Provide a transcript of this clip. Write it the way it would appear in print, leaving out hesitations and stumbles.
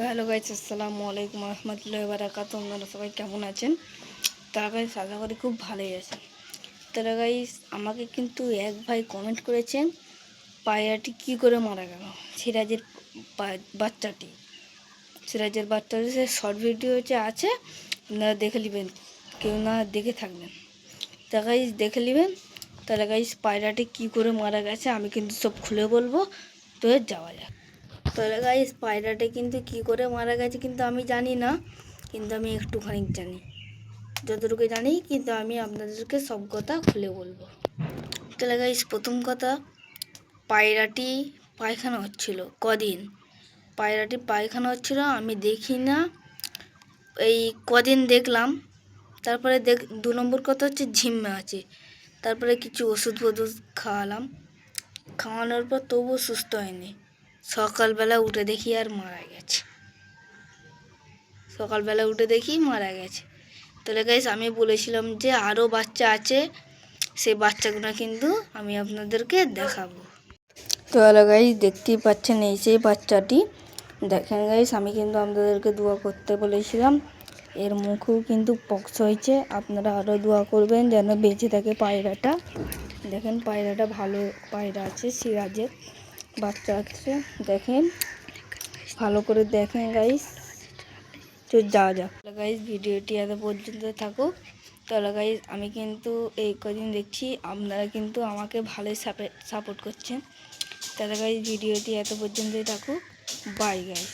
তো hello guys, আসসালামু আলাইকুম রহমতুল্লাহি ওয়া বারাকাতুহু। আপনারা সবাই কেমন আছেন? তারা গাইস আশা করি খুব ভালোই আছেন। তারা গাইস আমাকে কিন্তু এক ভাই কমেন্ট করেছেন, পায়রাটি কি করে মারা গেল, সিরাজের বাচ্চাটি। সিরাজের বাচ্চাটি সে শর্ট ভিডিও আছে, আপনারা দেখে নেবেন, কেউ না দেখে থাকবেন। তা গাইস দেখে নেবেন। তাহলে গাইস পায়রাটি কি করে মারা গেছে আমি কিন্তু সব খুলে বলবো, তো যাওয়া যাক। তাহলে গাইস পায়রাটা কিন্তু কি করে মারা গেছে কিন্তু আমি জানি না, কিন্তু আমি একটুখানি জানি, যতটুকু জানি কিন্তু আমি আপনাদেরকে সব কথা খুলে বলবো। তাহলে গাইস প্রথম কথা, পায়রাটি পায়খানা হচ্ছিল কদিন, পায়রাটি পায়খানা হচ্ছিল আমি দেখি না, এই কদিন দেখলাম। তারপরে 2 নম্বর কথা হচ্ছে ঝিম্মা আছে। তারপরে কিছু ওষুধ ফষুধ খাওয়ালাম, খাওয়ানোর পর তবুও সুস্থ হয়নি। সকালবেলা উঠে দেখি আর মারা গেছে, সকালবেলা উঠে দেখি মারা গেছে। তাহলে গাইস আমি বলেছিলাম যে আরও বাচ্চা আছে, সেই বাচ্চাগুলো কিন্তু আমি আপনাদেরকে দেখাবো। তো হ্যালো গাইস, দেখতেই পাচ্ছেন এই সেই বাচ্চাটি। দেখেন গাইস, আমি কিন্তু আপনাদেরকে দোয়া করতে বলেছিলাম, এর মুখেও কিন্তু পক্স হয়েছে। আপনারা আরও দোয়া করবেন যেন বেঁচে থাকে পায়রাটা। দেখেন পায়রাটা ভালো পায়রা আছে, সিরাজের বাচ্চা আছে। দেখেন ভালো করে দেখেন গাইস, তো যাওয়া যাক। গাইস ভিডিওটি এত পর্যন্ত থাকুক। তাহলে গাইস আমি কিন্তু এই কদিন দেখছি আপনারা কিন্তু আমাকে ভালোই সাপোর্ট করছেন। তাহলে গাইস ভিডিওটি এত পর্যন্তই থাকুক। Bye guys.